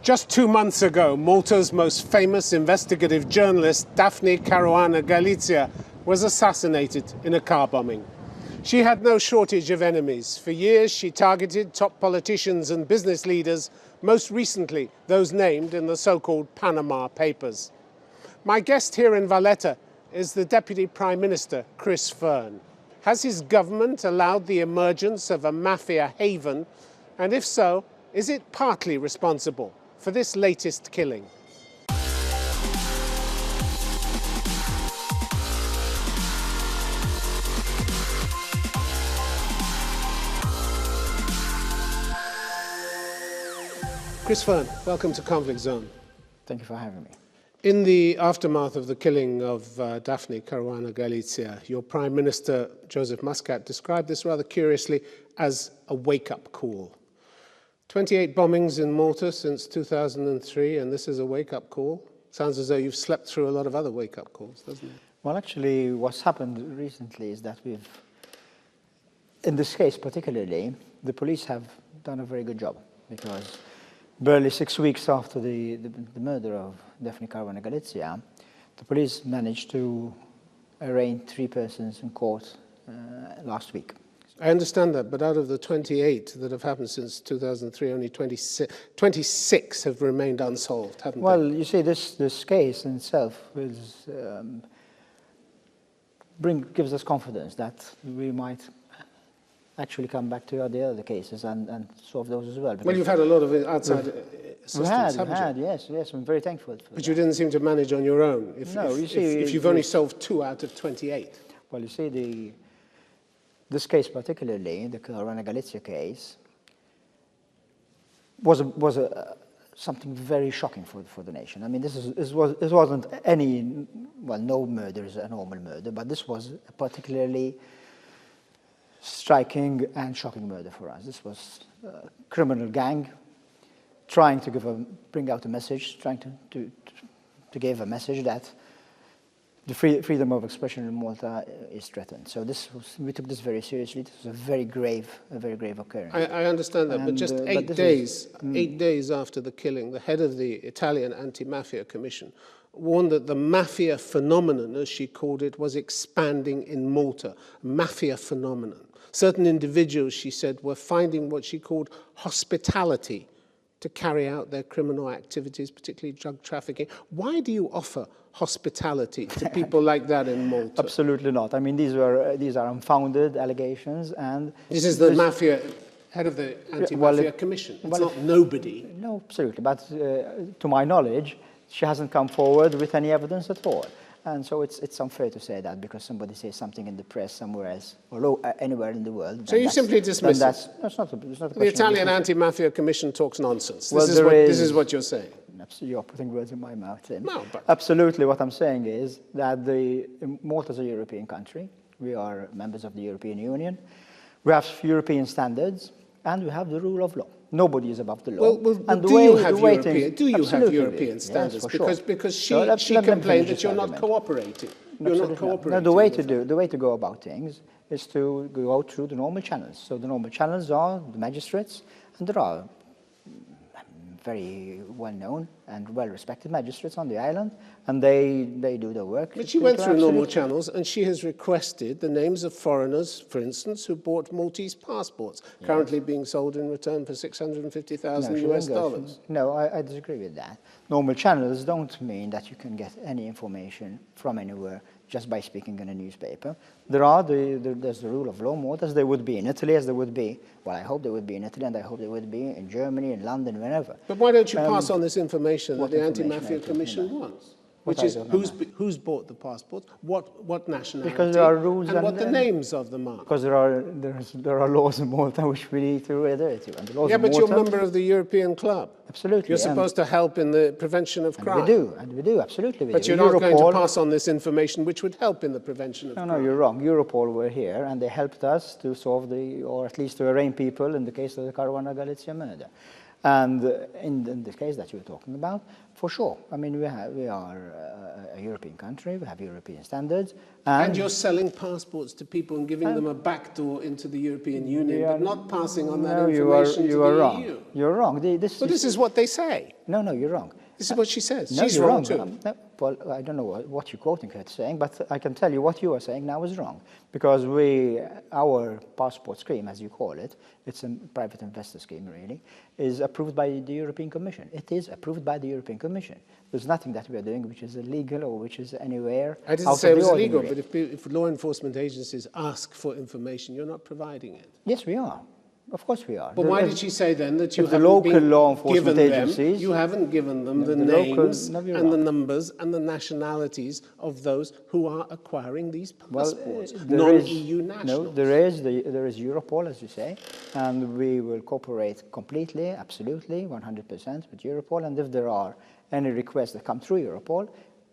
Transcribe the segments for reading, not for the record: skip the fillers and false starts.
Just 2 months ago, Malta's most famous investigative journalist, Daphne Caruana Galizia, was assassinated in a car bombing. She had no shortage of enemies. For years, she targeted top politicians and business leaders, most recently those named in the so-called Panama Papers. My guest here in Valletta is the Deputy Prime Minister, Fearne. Has his government allowed the emergence of a mafia haven? And if so, is it partly responsible for this latest killing? Fearne, welcome to Conflict Zone. Thank you for having me. In the aftermath of the killing of Daphne Caruana Galizia, your Prime Minister, Joseph Muscat, described this rather curiously as a wake-up call. 28 bombings in Malta since 2003, and this is a wake-up call. Sounds as though you've slept through a lot of other wake-up calls, doesn't it? Well, actually, what's happened recently is that in this case particularly, the police have done a very good job, because barely 6 weeks after the murder of Daphne Caruana Galizia, the police managed to arraign 3 persons in court last week. I understand that, but out of the 28 that have happened since 2003, only 26 have remained unsolved, haven't they? Well, you see, this case in itself gives us confidence that we might actually come back to the other cases and solve those as well. Well, you've had a lot of outside assistance, haven't you? Yes, I'm very thankful for that. But you didn't seem to manage on your own, if you've only solved 2 out of 28. Well, you see, this case particularly, the Caruana Galizia case, was something very shocking for the nation. I mean, this wasn't no murder is a normal murder, but this was a particularly striking and shocking murder for us. This was a criminal gang trying to bring out a message, trying to give a message that the freedom of expression in Malta is threatened. So we took this very seriously. This was a very grave occurrence. I understand that, but just 8 days after the killing, the head of the Italian Anti-Mafia Commission warned that the mafia phenomenon, as she called it, was expanding in Malta. Mafia phenomenon. Certain individuals, she said, were finding what she called hospitality to carry out their criminal activities, particularly drug trafficking. Why do you offer hospitality to people like that in Malta? Absolutely not. I mean, these are unfounded allegations, and this is the mafia head of the Anti-Mafia Commission. It's not nobody. No, absolutely. But to my knowledge, she hasn't come forward with any evidence at all. And so it's unfair to say that because somebody says something in the press somewhere else, or anywhere in the world. So you simply dismiss it? That's not a question. The Italian Anti-Mafia Commission talks nonsense. Well, this is what you're saying. Absolutely, you're putting words in my mouth, Tim. No, but absolutely, what I'm saying is that Malta is a European country. We are members of the European Union. We have European standards, and we have the rule of law. Nobody is above the law. Well, do you have European standards? Yes, because she complained that you're not cooperating. You're not cooperating. No, the way to go about things is to go through the normal channels. So the normal channels are the magistrates, and there are very well-known and well-respected magistrates on the island, and they do their work. But she went through normal channels, and she has requested the names of foreigners, for instance, who bought Maltese passports, currently being sold in return for $650,000 US dollars. No, I disagree with that. Normal channels don't mean that you can get any information from anywhere just by speaking in a newspaper. There's the rule of law, Malta, as there would be in Italy, as there would be, well, I hope there would be in Italy, and I hope there would be in Germany, in London, wherever. But why don't you pass on this information that the Anti-Mafia Commission wants? Which is who's bought the passports, what nationality, because there are rules and what the names of them are. Because there are laws in Malta which we need to adhere to. And the laws but Malta, you're a member of the European Club. Absolutely. You're supposed to help in the prevention of crime. And we do, absolutely. But you're not going to pass on this information which would help in the prevention of crime. No, you're wrong. Europol were here, and they helped us to solve or at least to arraign people in the case of the Caruana Galizia murder. And in the case that you're talking about, for sure. I mean, we are a European country, we have European standards. And you're selling passports to people and giving them a backdoor into the European Union, but not passing on that information to the wrong. EU. You're wrong. This is what they say. No, you're wrong. This is what she says. No, She's you're wrong wrong. too. Well, I don't know what you're quoting her saying, but I can tell you what you are saying now is wrong. Because our passport scheme, as you call it, it's a private investor scheme really, is approved by the European Commission. It is approved by the European Commission. There's nothing that we are doing which is illegal or which is anywhere I didn't say it was illegal, but if law enforcement agencies ask for information, you're not providing it. Yes, we are. Of course we are. But why did she say then that you the local haven't law enforcement given agencies, them, you haven't given them the names and the numbers and the nationalities of those who are acquiring these passports, non-EU nationals? No, there is Europol, as you say, and we will cooperate completely, absolutely, 100% with Europol, and if there are any requests that come through Europol,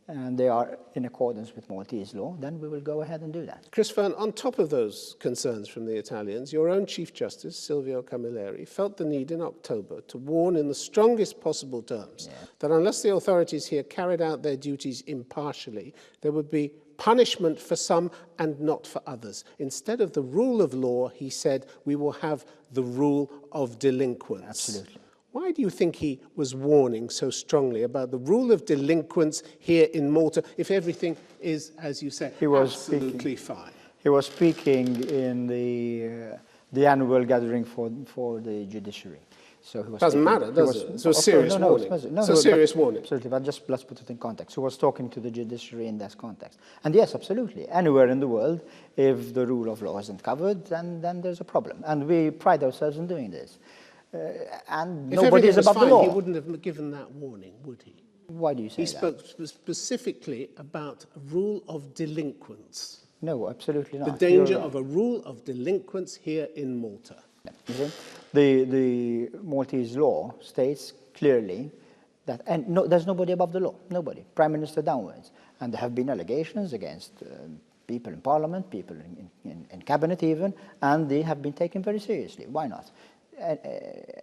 and they are in accordance with Maltese law, then we will go ahead and do that. Chris Fearne, on top of those concerns from the Italians, your own Chief Justice, Silvio Camilleri, felt the need in October to warn in the strongest possible terms that unless the authorities here carried out their duties impartially, there would be punishment for some and not for others. Instead of the rule of law, he said, we will have the rule of delinquents. Absolutely. Why do you think he was warning so strongly about the rule of delinquents here in Malta if everything is, as you say, absolutely fine? He was speaking in the annual gathering for the judiciary. So he was doesn't matter, does it? It's a serious warning. It's a serious warning. Absolutely, but just let's put it in context. He was talking to the judiciary in that context. And yes, absolutely, anywhere in the world, if the rule of law isn't covered, then there's a problem. And we pride ourselves in doing this. And nobody is above the law. He wouldn't have given that warning, would he? Why do you say that? He spoke specifically about a rule of delinquents. No, absolutely not. The danger of a rule of delinquents here in Malta. The Maltese law states clearly that there's nobody above the law, nobody, Prime Minister downwards. And there have been allegations against people in Parliament, people in Cabinet even, and they have been taken very seriously. Why not?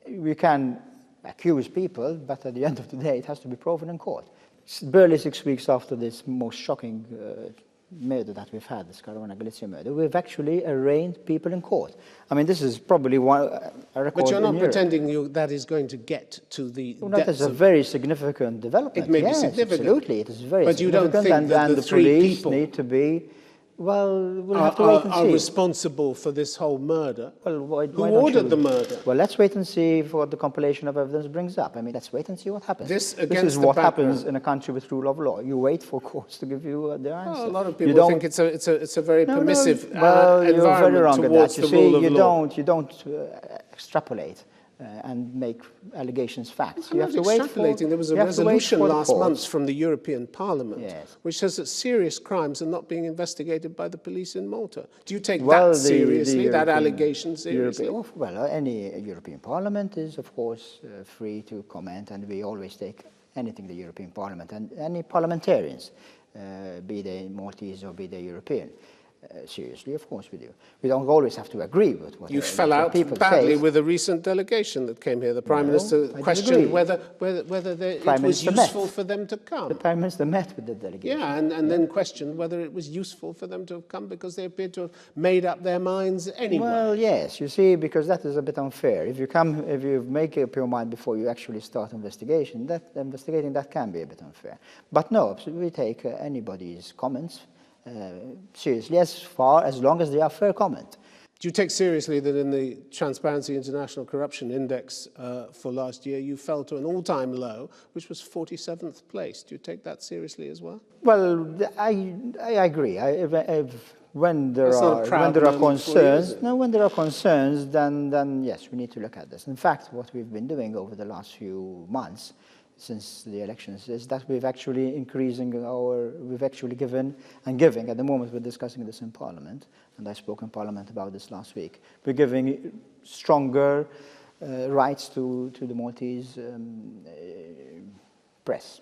We can accuse people, but at the end of the day, it has to be proven in court. Barely 6 weeks after this most shocking murder that we've had, this Caruana Galizia murder, we've actually arraigned people in court. I mean, this is probably a record. But you're not pretending that is going to get to the depths that is a very significant development. It may be significant. Absolutely, it is very but significant. But you don't think that the three police people need to be, well, we'll have to wait and see. Are responsible for this whole murder? Well, why Who ordered the murder? Well, let's wait and see what the compilation of evidence brings up. I mean, let's wait and see what happens. This is what happens in a country with rule of law. You wait for courts to give you their answer. Well, a lot of people think it's a very permissive environment you're very wrong towards the rule of law. You don't extrapolate and make allegations facts. You have to wait for. There was a resolution last month from the European Parliament which says that serious crimes are not being investigated by the police in Malta. Do you take that seriously, that allegation seriously? Well, any European Parliament is, of course, free to comment, and we always take anything the European Parliament and any parliamentarians, be they Maltese or be they European. Seriously, of course we do. We don't always have to agree with what you fell out badly with a recent delegation that came here. The Prime Minister questioned whether it was useful for them to come. The Prime Minister met with the delegation. Yeah, and then questioned whether it was useful for them to have come because they appeared to have made up their minds anyway. Well, yes, you see, because that is a bit unfair. If you make up your mind before you actually start investigating, that can be a bit unfair. But no, we take anybody's comments seriously, as long as they are fair comment. Do you take seriously that in the Transparency International Corruption Index for last year, you fell to an all-time low, which was 47th place? Do you take that seriously as well? Well, I agree. When there are concerns, then yes, we need to look at this. In fact, what we've been doing over the last few months since the elections is that we've actually given at the moment we're discussing this in Parliament, and I spoke in Parliament about this last week. We're giving stronger rights to the Maltese press.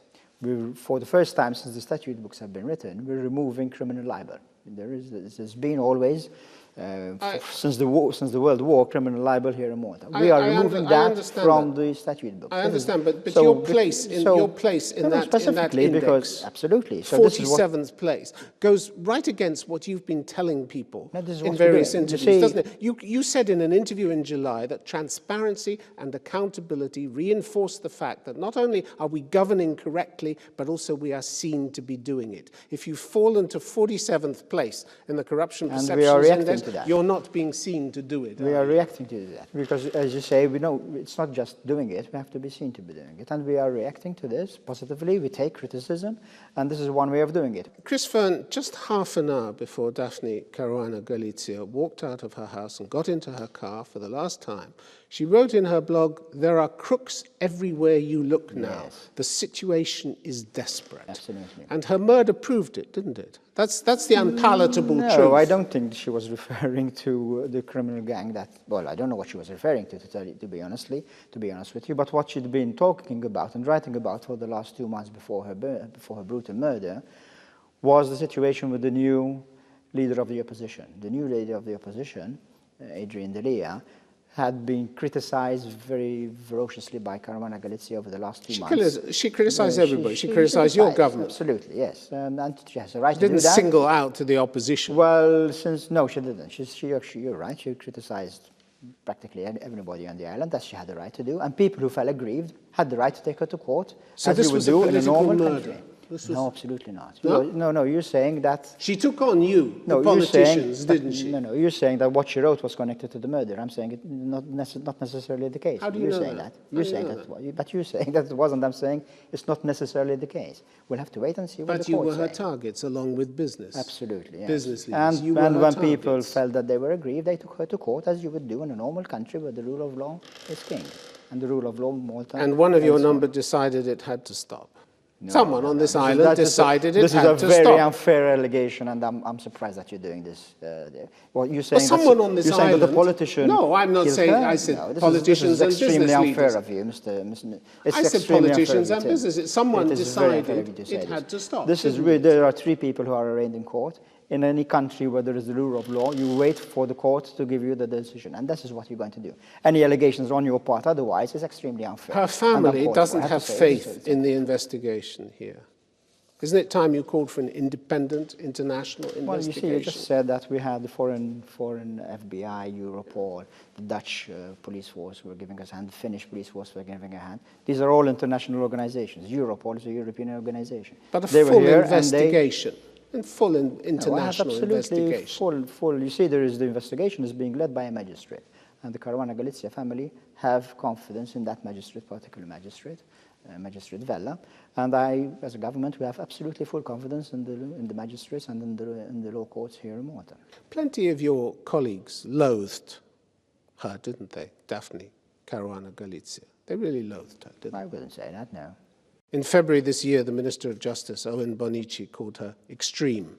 For the first time since the statute books have been written, we're removing criminal libel. This has been always since the World War, criminal libel here in Malta. We are removing that from the statute book. I understand, but your place in that index, because absolutely, so 47th place, goes right against what you've been telling people in various interviews, doesn't it? You said in an interview in July that transparency and accountability reinforce the fact that not only are we governing correctly, but also we are seen to be doing it. If you've fallen to 47th place in the Corruption Perceptions Index, you're not being seen to do it. We are reacting to that because, as you say, we know it's not just doing it, we have to be seen to be doing it. And we are reacting to this positively. We take criticism, and this is one way of doing it. Chris Fearne, just half an hour before Daphne Caruana Galizia walked out of her house and got into her car for the last time, she wrote in her blog, "There are crooks everywhere you look now. Yes. The situation is desperate." Absolutely. And her murder proved it, didn't it? That's the unpalatable truth. No, I don't think she was referring to the criminal gang that, well, I don't know what she was referring to be honest with you, but what she'd been talking about and writing about for the last 2 months before her brutal murder was the situation with the new leader of the opposition. The new leader of the opposition, Adrian Delia, had been criticized very ferociously by Caruana Galizia over the last 2 months. She criticized everybody. She criticized your government. Absolutely, yes. And she has a right to do that. She didn't single out the opposition. Well, no, she didn't. You're right. She criticized practically everybody on the island, as she had the right to do. And people who felt aggrieved had the right to take her to court, so as this you would was do a in a normal murder. country. No, absolutely not. No? No, you're saying that... She took on you, the politicians, didn't she? No, you're saying that what she wrote was connected to the murder. I'm saying it not necessarily the case. How do you know that? You're saying that. But you're saying that it wasn't. I'm saying it's not necessarily the case. We'll have to wait and see what the court says. But you were her targets along with business. Absolutely, yes. Business leaders. And when people felt that they were aggrieved, they took her to court, as you would do in a normal country where the rule of law is king. And the rule of law in Malta... And one of your number decided it had to stop. No, someone on this island decided it had to stop. This is a very unfair allegation, and I'm surprised that you're doing this. Well, you're saying someone on this island. That the politician. No, I'm not saying. I said politicians and business leaders. This is extremely unfair of you, Mr. I said politicians and business. Someone decided it had to stop. There are 3 people who are arraigned in court. In any country where there is the rule of law, you wait for the court to give you the decision, and this is what you're going to do. Any allegations on your part otherwise is extremely unfair. Her family doesn't have faith in the investigation here. Isn't it time you called for an independent international investigation? Well, you see, you just said that we had the foreign FBI, Europol, the Dutch police force were giving us a hand, the Finnish police force were giving a hand. These are all international organizations. Europol is a European organization. But a full investigation. And full international investigation. Full. You see, the investigation is being led by a magistrate. And the Caruana Galizia family have confidence in that magistrate, particular magistrate, Magistrate Vella. And as a government, we have absolutely full confidence in the magistrates and in the law courts here in Malta. Plenty of your colleagues loathed her, didn't they, Daphne Caruana Galizia? They really loathed her, didn't they? I wouldn't say that, no. In February this year, the Minister of Justice, Owen Bonici, called her extreme.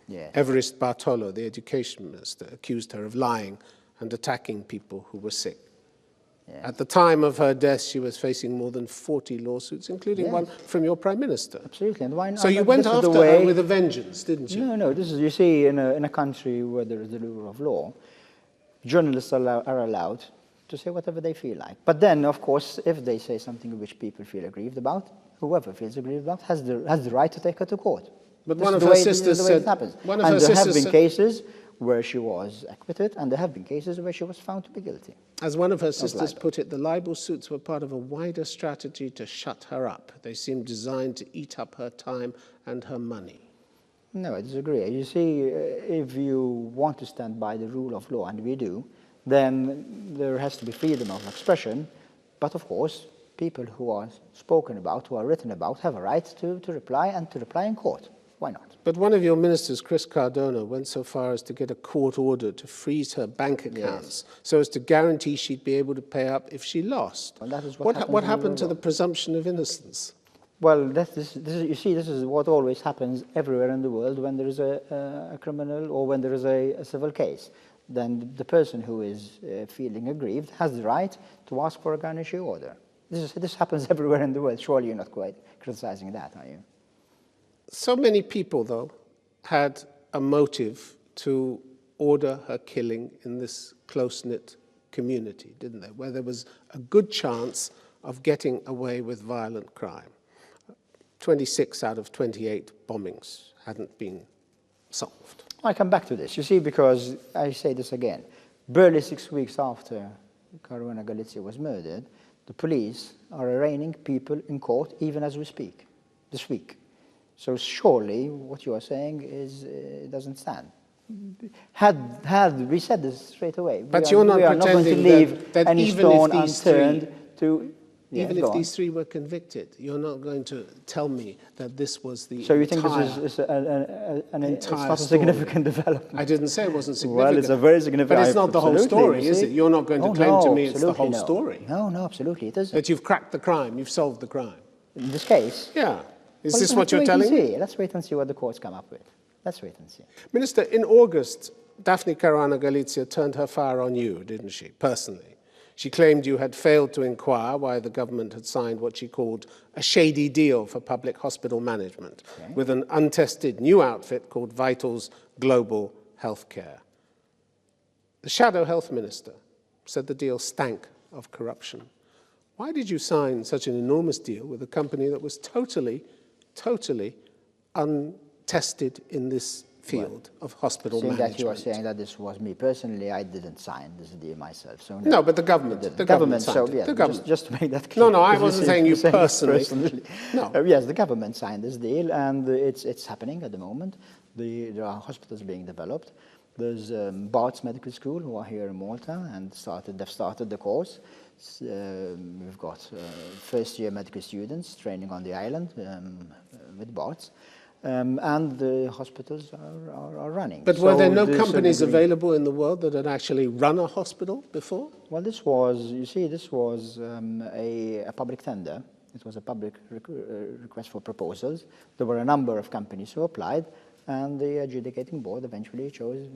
Yes. Everest Bartolo, the Education Minister, accused her of lying and attacking people who were sick. Yes. At the time of her death, she was facing more than 40 lawsuits, including one from your Prime Minister. Absolutely. And why not? So you went after her with a vengeance, didn't you? No. You see, in a country where there is the rule of law, journalists are allowed to say whatever they feel like. But then, of course, if they say something which people feel aggrieved about, whoever feels aggrieved about has the right to take her to court. But one of her sisters said... And there have been cases where she was acquitted, and there have been cases where she was found to be guilty. As one of her sisters put it, the libel suits were part of a wider strategy to shut her up. They seemed designed to eat up her time and her money. No, I disagree. You see, if you want to stand by the rule of law, and we do, then there has to be freedom of expression. But of course, people who are spoken about, who are written about, have a right to reply, and to reply in court. Why not? But one of your ministers, Chris Cardona, went so far as to get a court order to freeze her bank accounts so as to guarantee she'd be able to pay up if she lost. Well, that is what happened to the presumption of innocence? Well, you see, this is what always happens everywhere in the world when there is a criminal or when there is a civil case. Then the person who is feeling aggrieved has the right to ask for a garnishee order. This happens everywhere in the world. Surely you're not quite criticizing that, are you? So many people, though, had a motive to order her killing in this close-knit community, didn't they, where there was a good chance of getting away with violent crime. 26 out of 28 bombings hadn't been solved. I come back to this, you see, because I say this again. Barely 6 weeks after Caruana Galizia was murdered, the police are arraigning people in court even as we speak, this week. So surely what you are saying is doesn't stand. Had we said this straight away, but we are not going to leave that any stone unturned to... Even if these three were convicted, you're not going to tell me that this was the So you think this is it's not a significant development? I didn't say it wasn't significant. Well, it's a very significant... But it's not the whole story, is it? You're not going to claim to me it's the whole story. No, absolutely it isn't. That you've cracked the crime, you've solved the crime. In this case? Yeah. Is this what you're telling me? Let's wait and see what the courts come up with. Let's wait and see. Minister, in August, Daphne Caruana Galizia turned her fire on you, didn't she, personally? She claimed you had failed to inquire why the government had signed what she called a shady deal for public hospital management with an untested new outfit called Vital's Global Healthcare. The shadow health minister said the deal stank of corruption. Why did you sign such an enormous deal with a company that was totally untested in this field of hospital management? That you are saying that this was me personally, I didn't sign this deal myself. So no, but the government. The government signed it. Yeah, the government. Just to make that clear. No, I wasn't saying you personally. No. Yes, the government signed this deal, and it's happening at the moment. There are hospitals being developed. There's Bart's Medical School, who are here in Malta, and they've started the course. We've got first-year medical students training on the island with Bart's. And the hospitals are running. But were there no companies available in the world that had actually run a hospital before? Well, this was a public tender. It was a public request for proposals. There were a number of companies who applied, and the adjudicating board eventually chose...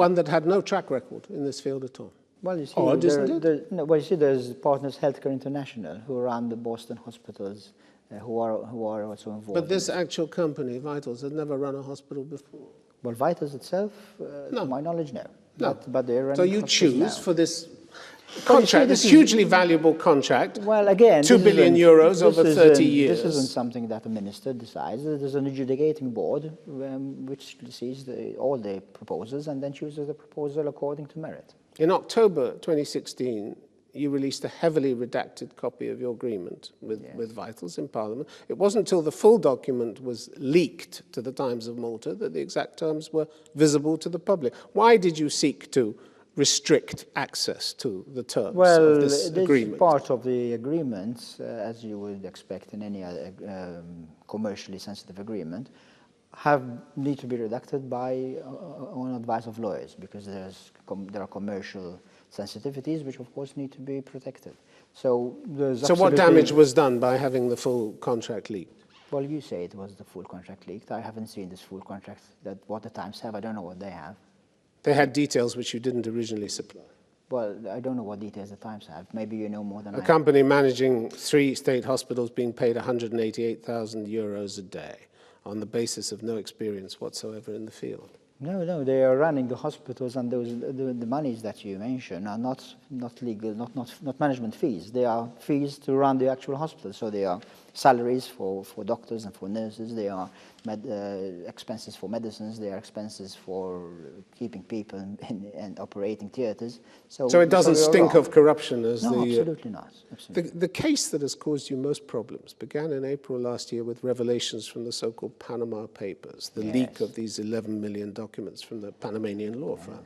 one that had no track record in this field at all. Well, you see, odd, isn't it? There's Partners Healthcare International, who run the Boston hospitals, who are also involved. But this actual company, Vitals, had never run a hospital before. Well, Vitals itself, to my knowledge, no. No. But they're running. So you choose now. For this contract, this hugely valuable contract. Well, again, €2 billion over 30 years. This isn't something that a minister decides. There's an adjudicating board which sees all the proposals and then chooses the proposal according to merit. In October 2016, you released a heavily redacted copy of your agreement with Vitals in Parliament. It wasn't until the full document was leaked to the Times of Malta that the exact terms were visible to the public. Why did you seek to restrict access to the terms of this agreement? Well, part of the agreement, as you would expect in any other commercially sensitive agreement, need to be redacted on advice of lawyers, because there are commercial sensitivities which, of course, need to be protected. So what damage was done by having the full contract leaked? Well, you say it was the full contract leaked. I haven't seen this full contract, what the Times have. I don't know what they have. They had details which you didn't originally supply. Well, I don't know what details the Times have. Maybe you know more than I have. A company managing 3 state hospitals being paid €188,000 a day on the basis of no experience whatsoever in the field. No, they are running the hospitals, and the monies that you mentioned are not legal, not management fees. They are fees to run the actual hospital. So they are salaries for doctors and for nurses. They are expenses for medicines. They are expenses for keeping people and operating theatres. So it doesn't stink of corruption as no, absolutely not. Absolutely. The case that has caused you most problems began in April last year with revelations from the so-called Panama Papers, the leak of these 11 million documents from the Panamanian law firm.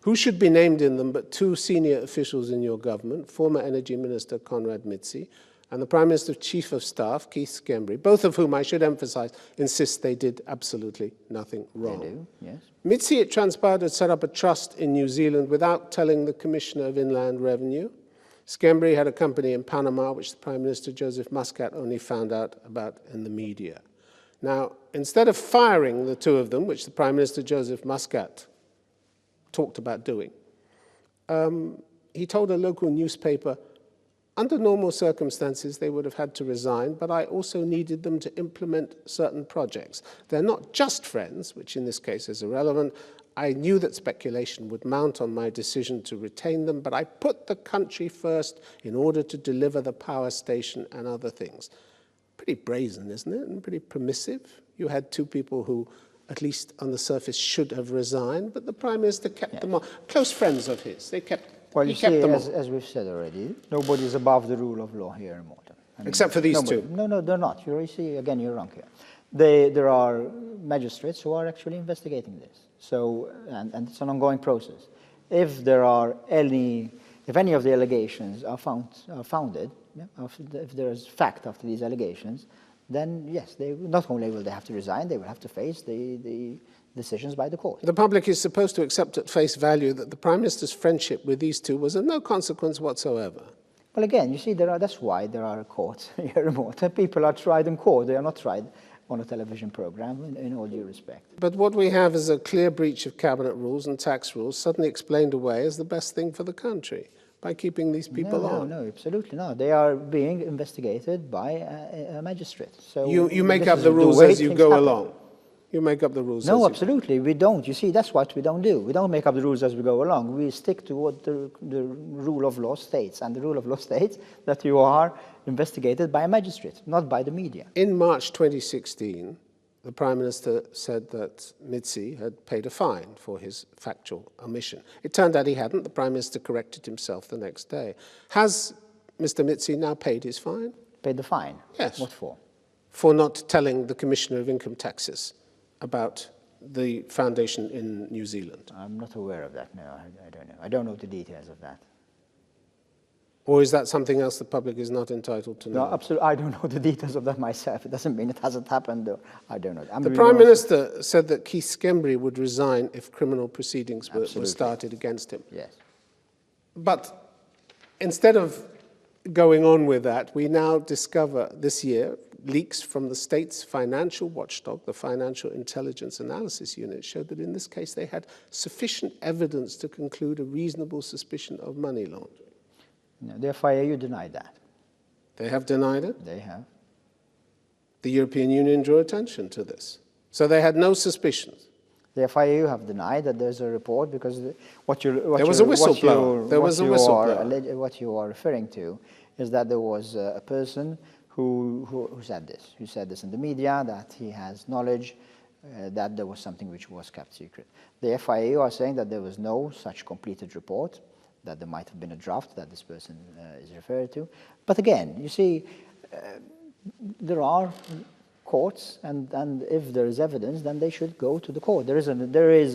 Who should be named in them but 2 senior officials in your government, former Energy Minister Conrad Mizzi and the Prime Minister's Chief of Staff, Keith Schembri, both of whom, I should emphasize, insist they did absolutely nothing wrong. They do, yes. Mizzi, it transpired, had set up a trust in New Zealand without telling the Commissioner of Inland Revenue. Schembri had a company in Panama, which the Prime Minister Joseph Muscat only found out about in the media. Now, instead of firing the 2 of them, which the Prime Minister Joseph Muscat talked about doing, he told a local newspaper, under normal circumstances, they would have had to resign, but I also needed them to implement certain projects. They're not just friends, which in this case is irrelevant. I knew that speculation would mount on my decision to retain them, but I put the country first in order to deliver the power station and other things. Pretty brazen, isn't it? And pretty permissive. You had two people who, at least on the surface, should have resigned, but the Prime Minister kept them on. Close friends of his. They kept, well, he kept them on. As we've said already, nobody is above the rule of law here in Malta. I mean, except for these two. No, they're not. You see, again, you're wrong here. There are magistrates who are actually investigating this. So, and it's an ongoing process. If there are if any of the allegations are founded, if there is fact after these allegations, then yes, not only will they have to resign, they will have to face the decisions by the court. The public is supposed to accept at face value that the Prime Minister's friendship with these two was of no consequence whatsoever. Well, again, you see, that's why there are courts here in Malta. People are tried in court. They are not tried on a television program, in all due respect. But what we have is a clear breach of cabinet rules and tax rules suddenly explained away as the best thing for the country by keeping these people on. No, absolutely not. They are being investigated by a magistrate. So you make up the rules as you go along. You make up the rules. No, absolutely, we don't. You see, that's what we don't do. We don't make up the rules as we go along. We stick to what the rule of law states. And the rule of law states that you are investigated by a magistrate, not by the media. In March 2016, the Prime Minister said that Mitzi had paid a fine for his factual omission. It turned out he hadn't. The Prime Minister corrected himself the next day. Has Mr. Mitzi now paid his fine? Paid the fine? Yes. What for? For not telling the Commissioner of Income Taxes about the foundation in New Zealand. I'm not aware of that, no, I don't know. I don't know the details of that. Or is that something else the public is not entitled to know? No, absolutely, I don't know the details of that myself. It doesn't mean it hasn't happened, or I don't know. The Prime Minister said that Keith Schembri would resign if criminal proceedings were started against him. Yes. But instead of going on with that, we now discover this year leaks from the state's financial watchdog, the Financial Intelligence Analysis Unit, showed that in this case they had sufficient evidence to conclude a reasonable suspicion of money laundering. No, the FIAU denied that. They have denied it? They have. The European Union drew attention to this. So they had no suspicions. The FIAU have denied that there's a report because what you are referring to is that there was a person who said this. Who said this in the media, that he has knowledge that there was something which was kept secret. The FIAU are saying that there was no such completed report, that there might have been a draft that this person is referred to. But again, you see, there are courts, and if there is evidence, then they should go to the court. There is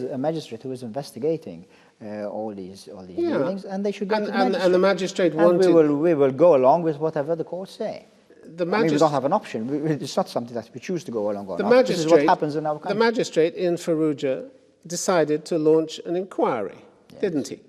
a magistrate who is investigating all these dealings, and they should go to the magistrate. And the magistrate wanted... And we will go along with whatever the courts say. I mean, we don't have an option. It's not something that we choose to go along or not. This is what happens in our country. The magistrate in Fallujah decided to launch an inquiry, didn't he?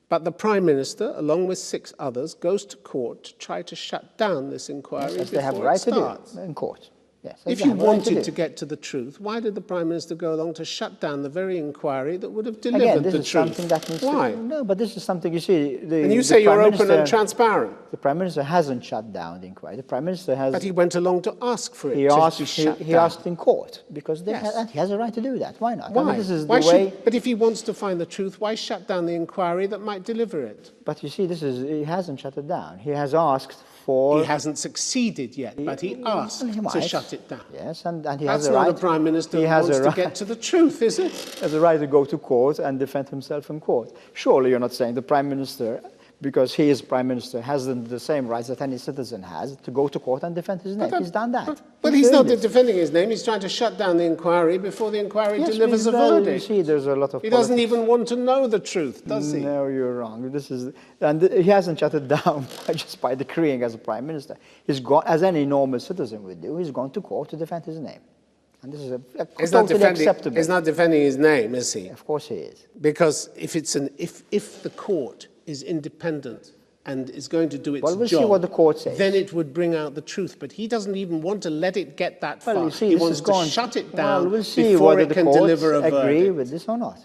But the Prime Minister, along with 6 others, goes to court to try to shut down this inquiry before they have a right it starts. to do in court. Yes, if you wanted to get to the truth, why did the Prime Minister go along to shut down the very inquiry that would have delivered the truth? This is something that needs why? No, but this is something, you see... And you say you're open and transparent. The Prime Minister hasn't shut down the inquiry. The Prime Minister has... But he went along to ask for it he asked in court, because and he has a right to do that. Why not? Why? I mean, this is the way... But if he wants to find the truth, why shut down the inquiry that might deliver it? But you see, he hasn't shut it down. He has asked for... He hasn't succeeded yet, but he asked to shut it down. Yes, and he has a right... That's not a Prime Minister who wants to get to the truth, is it? He has a right to go to court and defend himself in court. Surely you're not saying the Prime Minister, because he is Prime Minister, has the same rights that any citizen has to go to court and defend his name. He's done that. But he's not defending his name. He's trying to shut down the inquiry before the inquiry delivers a verdict. You see, there's a lot of He doesn't even want to know the truth, does he? No, you're wrong. And he hasn't shut it down just by decreeing as a Prime Minister. He's gone, as any normal citizen would do, he's gone to court to defend his name. And this is totally acceptable. He's not defending his name, is he? Of course he is. Because if the court is independent and is going to do its we'll job, see what the court says. Then it would bring out the truth. But he doesn't even want to let it get that far. You see, he wants to shut it down we'll see before whether it can deliver a verdict. Agree with this or not.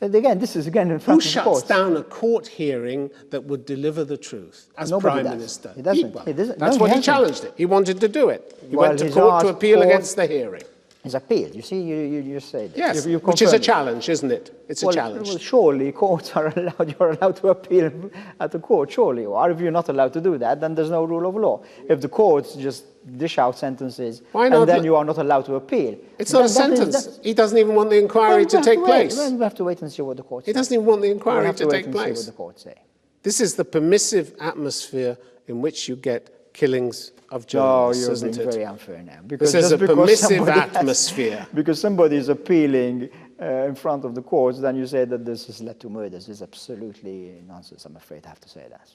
And again, this is again in front Who of the court. shuts down a court hearing that would deliver the truth as Nobody Prime does. Minister? He doesn't. That's what he challenged it. He wanted to do it. He went to court to appeal against the hearing. is appealed. You see, you just said it. Yes, You which is a confirm it. challenge, isn't it? It's a challenge. Well, surely courts are allowed, you're allowed to appeal at the court, surely. Or if you're not allowed to do that, then there's no rule of law. If the courts just dish out sentences Why not and then you are not allowed to appeal. It's not a sentence. He doesn't even want the inquiry to take place. Well, we have to wait and see what the court says. He doesn't even want the inquiry to take See place. what the court say. This is the permissive atmosphere in which you get killings of Oh, journalists, you're isn't being it? very unfair now. This is just a because permissive somebody has- atmosphere. because somebody is appealing in front of the courts, then you say that this has led to murders. This is absolutely nonsense. I'm afraid I have to say that.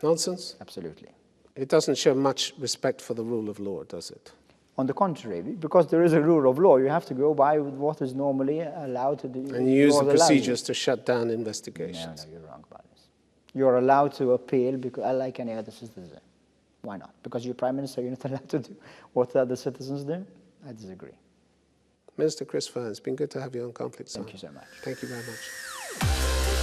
Nonsense? Absolutely. It doesn't show much respect for the rule of law, does it? On the contrary, because there is a rule of law, you have to go by what is normally allowed to do. And you use the laws allow you. procedures to shut down No, investigations. you're wrong about this. You're allowed to appeal because, like any other citizen. Why not? Because you're Prime Minister, you're not allowed to do what other citizens do? I disagree. Minister Chris Fearne, it's been good to have you on Conflict Zone. Thank you so much. Thank you very much.